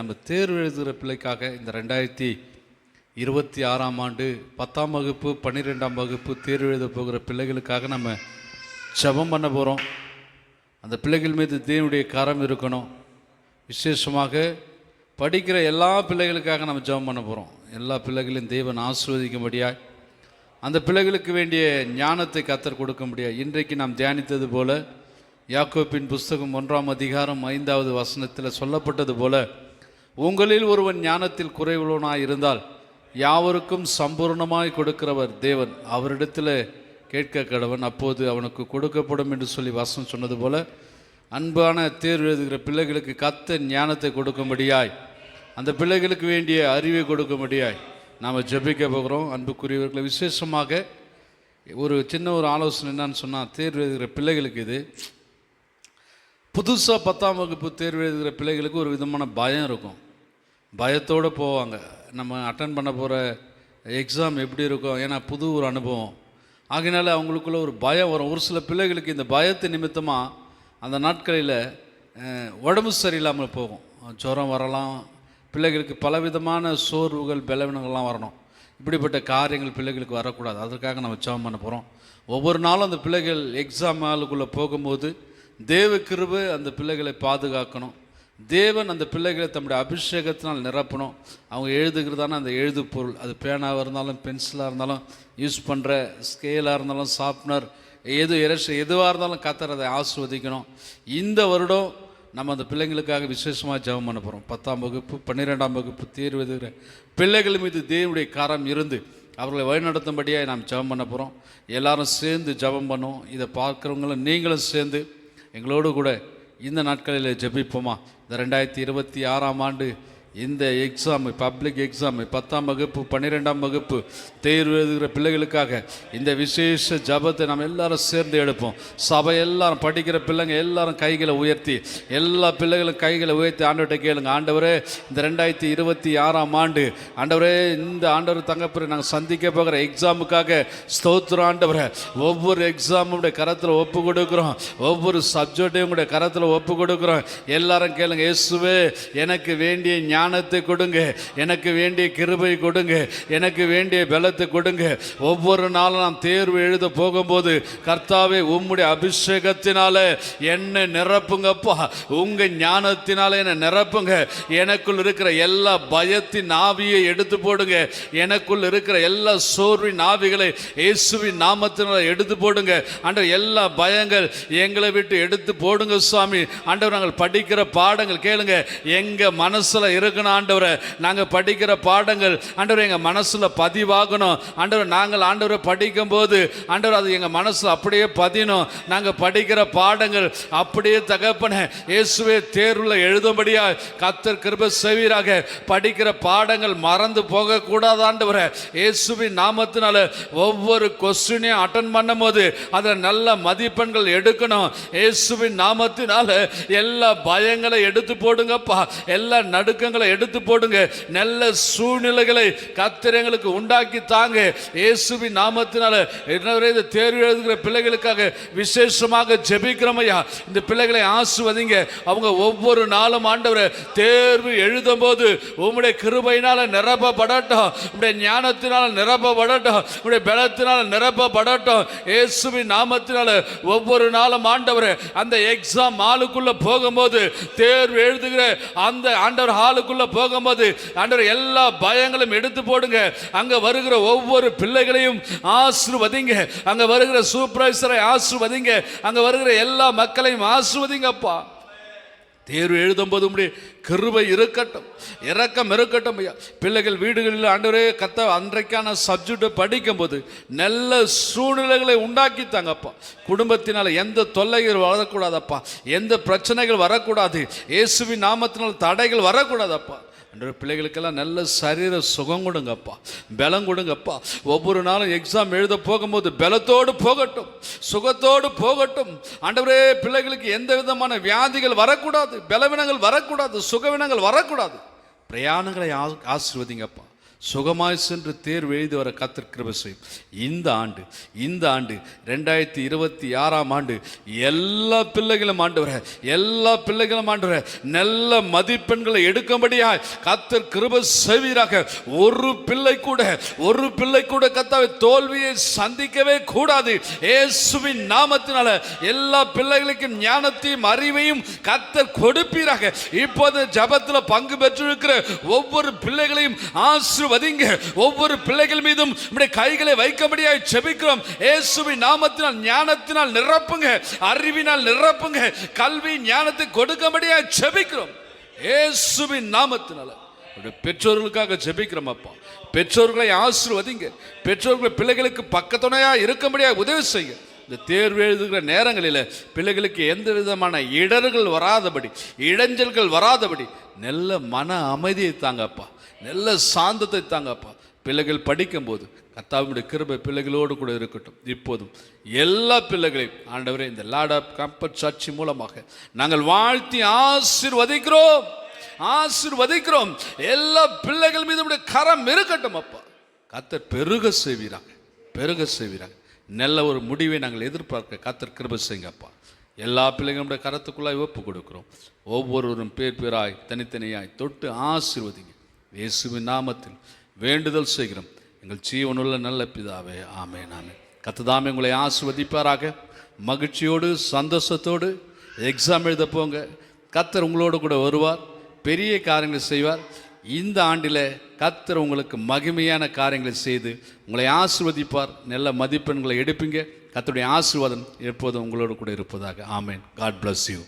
நம்ம தேர்வு எழுதுகிற பிள்ளைக்காக இந்த 2026ஆம் ஆண்டு 10ஆம் வகுப்பு 12ஆம் வகுப்பு தேர்வு எழுத போகிற பிள்ளைகளுக்காக நம்ம ஜெபம் பண்ண போகிறோம். அந்த பிள்ளைகள் மீது தேவனுடைய கரம் இருக்கணும். விசேஷமாக படிக்கிற எல்லா பிள்ளைகளுக்காக நம்ம ஜெபம் பண்ண போகிறோம். எல்லா பிள்ளைகளையும் தேவன் ஆசீர்வதிக்கும்படியாய், அந்த பிள்ளைகளுக்கு வேண்டிய ஞானத்தை கர்த்தர் கொடுக்க முடியாது. இன்றைக்கு நாம் தியானித்தது போல யாக்கோபின் புஸ்தகம் 1ஆம் அதிகாரம் 5வது வசனத்தில் சொல்லப்பட்டது போல, உங்களில் ஒருவன் ஞானத்தில் குறைவுள்ளவனாய் இருந்தால் யாவருக்கும் சம்பூர்ணமாய் கொடுக்கிறவர் தேவன், அவரிடத்தில் கேட்க கடவன், அப்போது அவனுக்கு கொடுக்கப்படும் என்று சொல்லி வசனம் சொன்னது போல, அன்பான தேர்வு எழுதுகிற பிள்ளைகளுக்கு கர்த்தர் ஞானத்தை கொடுக்கும்படியாய், அந்த பிள்ளைகளுக்கு வேண்டிய அறிவை கொடுக்கும்படியாய் நாம் ஜெபிக்க போகிறோம். அன்புக்குரியவர்களை, விசேஷமாக ஒரு ஆலோசனை என்னன்னு சொன்னால், தேர்வு எழுதுகிற பிள்ளைகளுக்கு இது புதுசாக 10ஆம் வகுப்பு தேர்வு எழுதுகிற பிள்ளைகளுக்கு ஒரு விதமான பயம் இருக்கும். பயத்தோடு போவாங்க. நம்ம அட்டன் பண்ண போகிற எக்ஸாம் எப்படி இருக்கும், ஏன்னா புது ஒரு அனுபவம். ஆகையினால அவங்களுக்குள்ள ஒரு பயம் வரும். ஒரு சில பிள்ளைகளுக்கு இந்த பயத்து நிமித்தமாக அந்த நாட்களில் உடம்பு சரியில்லாமல் போகும். ஜுரம் வரலாம், பிள்ளைகளுக்கு பலவிதமான சோர்வுகள் பலவீனங்கள்லாம் வரணும். இப்படிப்பட்ட காரியங்கள் பிள்ளைகளுக்கு வரக்கூடாது. அதற்காக நம்ம ஜெபம் பண்ண போகிறோம். ஒவ்வொரு நாளும் அந்த பிள்ளைகள் எக்ஸாம் ஹாலுக்குள்ளே போகும்போது தேவ கிருபை அந்த பிள்ளைகளை பாதுகாக்கணும். தேவன் அந்த பிள்ளைகளை தம்முடைய அபிஷேகத்தினால் நிரப்பணும். அவங்க எழுதுகிறதான அந்த எழுது பொருள், அது பேனாவாக இருந்தாலும் பென்சிலாக இருந்தாலும் யூஸ் பண்ணுற ஸ்கேலாக இருந்தாலும் ஷார்ப்னர் எதுவாக இருந்தாலும் கர்த்தர் அதை ஆசீர்வதிக்கணும். இந்த வருடம் நம்ம அந்த பிள்ளைங்களுக்காக விசேஷமாக ஜெபம் பண்ண போகிறோம். 10ஆம் வகுப்பு 12ஆம் வகுப்பு தேர்வு எழுதுகிற பிள்ளைகள் மீது தேவனுடைய கரம் இருந்து அவர்களை வழிநடத்தும்படியாக நாம் ஜெபம் பண்ண போகிறோம். எல்லாரும் சேர்ந்து ஜெபம் பண்ணுவோம். இதை பார்க்குறவங்களும் நீங்களும் சேர்ந்து எங்களோடு கூட இந்த நாட்களில் ஜெபிப்போமா? இந்த 2026ஆம் ஆண்டு இந்த எக்ஸாம், பப்ளிக் எக்ஸாம், 10ஆம் வகுப்பு 12ஆம் வகுப்பு தேர்வு எழுதுகிற பிள்ளைகளுக்காக இந்த விசேஷ ஜபத்தை நாம் எல்லாரும் சேர்ந்து எடுப்போம். சபை எல்லாரும், படிக்கிற பிள்ளைங்க எல்லாரும் கைகளை உயர்த்தி, எல்லா பிள்ளைகளும் கைகளை உயர்த்தி ஆண்டவர்கிட்ட கேளுங்க. ஆண்டவரே, இந்த 2026ஆம் ஆண்டு ஆண்டவரே, இந்த ஆண்டவர் தங்கப்பிற நாங்கள் சந்திக்க போகிற எக்ஸாமுக்காக ஸ்தோத்திரம் ஆண்டவரே. ஒவ்வொரு எக்ஸாமுடைய கரத்தில் ஒப்பு கொடுக்குறோம், ஒவ்வொரு சப்ஜெக்டையும் உடைய கரத்தில் ஒப்பு கொடுக்குறோம். எல்லாரும் கேளுங்க, இயேசுவே எனக்கு வேண்டிய ஞானத்தை கொடுங்க, எனக்கு வேண்டிய கிருபை கொடுங்க, எனக்கு வேண்டிய பலத்தை கொடுங்க. ஒவ்வொரு நாளும் நாம் தேர்வு எழுத போகும்போது கர்த்தாவே, உம்முடைய அபிஷேகத்தினால என்னை நிரப்புங்கப்பா, உங்க ஞானத்தினால என்னை நிரப்புங்க. எனக்குள் இருக்கிற எல்லா பயத்தின் ஆவியை எடுத்து போடுங்க. எனக்குள் இருக்கிற எல்லா சோர்வின் ஆவிகளை இயேசுவின் நாமத்தினால எடுத்து போடுங்க. ஆண்டவர், எல்லா பயங்கள் எங்களை விட்டு எடுத்து போடுங்க சுவாமி. ஆண்டவர், நாங்கள் படிக்கிற பாடங்கள் கேளுங்க, எங்க மனசுல இருக்கணும் ஆண்டவரே. நாங்கள் படிக்கிற பாடங்கள் ஆண்டவரே எங்கள் மனசில் பதிவாகணும் ஆண்டவரே. நாங்கள் ஆண்டவரை படிக்கும் போது ஆண்டவர் அது எங்கள் மனசில் அப்படியே பதியணும். நாங்கள் படிக்கிற பாடங்கள் அப்படியே தகப்பனே இயேசுவே தேர்வில் எழுதும்படியா கர்த்தர் கிருபை செய்வீராக. படிக்கிற பாடங்கள் மறந்து போகக்கூடாது ஆண்டவரே. இயேசுவின் நாமத்தினால ஒவ்வொரு கொஸ்டினையும் அட்டன் பண்ணும் போது அதில் நல்ல மதிப்பெண்கள் எடுக்கணும். இயேசுவின் நாமத்தினால எல்லா பயங்களை எடுத்து போடுங்கப்பா, எல்லா நடுக்கங்களை எடுத்து போடுங்க. நல்ல சூழ்நிலைகளை கர்த்தர் எங்களுக்கு உண்டாக்கி தாங்க. இயேசுவின் நாமத்தினால இந்த தேர்வு எழுதுகிற பிள்ளைகளுக்காக விசேஷமாக ஜெபிக்கிறோம் ஐயா. இந்த பிள்ளைகளை ஆசீர்வதிங்க. அவங்க ஒவ்வொரு நாளும் ஆண்டவரே தேர்வு எழுதும் போது உம்முடைய கிருபையினால நிரப்பப்படட்டும், உம்முடைய ஞானத்தினால நிரப்பப்படட்டும், உம்முடைய பலத்தினால நிரப்பப்படட்டும். இயேசுவின் நாமத்தினால ஒவ்வொரு நாளும் ஆண்டவரே அந்த எக்ஸாம் ஹாலுக்குள்ள போகும்போது, தேர்வு எழுதுகிற அந்த ஆண்டவர் ஹாலுக்குள்ள போகும்போது ஆண்டவர் எல்லா பயங்களும் எடுத்து போடுங்க. அங்க வருகிற ஒவ்வொரு பிள்ளைகளையும் ஆசீர்வதிங்க. அங்க வருகிற சூப்பர்வைசரை ஆசீர்வதிங்க. அங்க வருகிற எல்லா மக்களையும் ஆசீர்வதிங்கப்பா. தேர்வு எழுதும்போது உம்முடைய கிருபை இருக்கட்டும், இரக்கம் இருக்கட்டும் ஐயா. பிள்ளைகள் வீடுகளில் ஆண்டவரே கத்த அன்றைக்கான சப்ஜெக்டை படிக்கும் போது நல்ல சூழ்நிலைகளை உண்டாக்கி தாங்கப்பா. குடும்பத்தினால் எந்த தொல்லைகள் வரக்கூடாதப்பா, எந்த பிரச்சனைகள் வரக்கூடாது. இயேசுவின் நாமத்தினால் தடைகள் வரக்கூடாதப்பா. அன்று பிள்ளைகளுக்கெல்லாம் நல்ல சரீர சுகம் கொடுங்கப்பா, பலம் கொடுங்கப்பா. ஒவ்வொரு நாளும் எக்ஸாம் எழுத போகும்போது பலத்தோடு போகட்டும், சுகத்தோடு போகட்டும் ஆண்டவரே. பிள்ளைகளுக்கு எந்த விதமான வியாதிகள் வரக்கூடாது, பலவீனங்கள் வரக்கூடாது, சுகவீனங்கள் வரக்கூடாது. பிரயாணங்களை ஆசீர்வதிங்கப்பா. சுகமாய் சென்று தேர்வு எழுதி வர கர்த்தர் கிருபை செய்யும். இந்த ஆண்டு 2026ஆம் ஆண்டு எல்லா பிள்ளைகளும் ஆண்டவரே நல்ல மதிப்பெண்களை எடுக்கும்படியாய் கர்த்தர் கிருபை செய்வீராக. ஒரு பிள்ளை கூட கர்த்தாவே தோல்வியை சந்திக்கவே கூடாது. இயேசுவின் நாமத்தினால எல்லா பிள்ளைகளுக்கும் ஞானத்தையும் அறிவையும் கர்த்தர் கொடுப்பீராக. இப்போது ஜெபத்தில் பங்கு பெற்றிருக்கிற ஒவ்வொரு பிள்ளைகளையும் ஆசீர்வதிங்க. ஒவ்வொரு பிள்ளைகள் மீதும் நம்முடைய கைகளை வைக்கும்படியாய் ஜெபிக்கிறோம். இயேசுவின் நாமத்தினால் ஞானத்தினால் நிரப்புங்க, அறிவினால் நிரப்புங்க, கல்வி ஞானத்தை கொடுக்கும்படியாய் ஜெபிக்கிறோம். இயேசுவின் நாமத்தினால பெற்றோர்களுக்காக ஜெபிக்கிறோம். அப்பா, பெற்றோர்களை ஆசீர்வதிங்க. பெற்றோர்கள் பிள்ளைகளுக்கு பக்கத்துணையா இருக்கும்படியாக உதவி செய்யுங்க. இந்த தேர்வு எழுதுகிற நேரங்களில் பிள்ளைகளுக்கு எந்த விதமான இடைஞ்சல்கள் வராதபடி நல்ல மன அமைதியை தாங்கப்பா, நல்ல சாந்தத்தை தாங்கப்பா. பிள்ளைகள் படிக்கும்போது கர்த்தாவினுடைய கிருபை பிள்ளைகளோடு கூட இருக்கட்டும். இப்போதும் எல்லா பிள்ளைகளையும் ஆண்டவரே இந்த லார்ட் ஆஃப் கம்பர் சர்ச் மூலமாக நாங்கள் வாழ்த்தி ஆசீர்வதிக்கிறோம். எல்லா பிள்ளைகள் மீது கரம் இருக்கட்டும் அப்பா. கர்த்தர் பெருக செய்வீராங்க. நல்ல ஒரு முடிவை நாங்கள் எதிர்பார்க்க கர்த்தர் கிருபை செய்யுங்கப்பா. எல்லா பிள்ளைகளுடைய கரத்துக்குள்ளாய் ஒப்பு கொடுக்கிறோம். ஒவ்வொருவரும் பேராய் தனித்தனியாய் தொட்டு ஆசீர்வதிங்க. இயேசுவின் நாமத்தில் வேண்டுதல் செய்கிறோம் எங்கள் ஜீவனுள்ள நல்ல பிதாவே, ஆமென். கர்த்தர் உங்களை ஆசீர்வதிப்பாராக. மகிழ்ச்சியோடு சந்தோஷத்தோடு எக்ஸாம் எழுத போங்க. கர்த்தர் உங்களோடு கூட வருவார், பெரிய காரியங்களை செய்வார். இந்த ஆண்டில் கர்த்தர் உங்களுக்கு மகிமையான காரியங்களை செய்து உங்களை ஆசீர்வதிப்பார். நல்ல மதிப்பெண்களை எடுப்பீங்க. கர்த்தருடைய ஆசீர்வாதம் எப்போதும் உங்களோடு கூட இருப்பதாக. ஆமென். God bless you.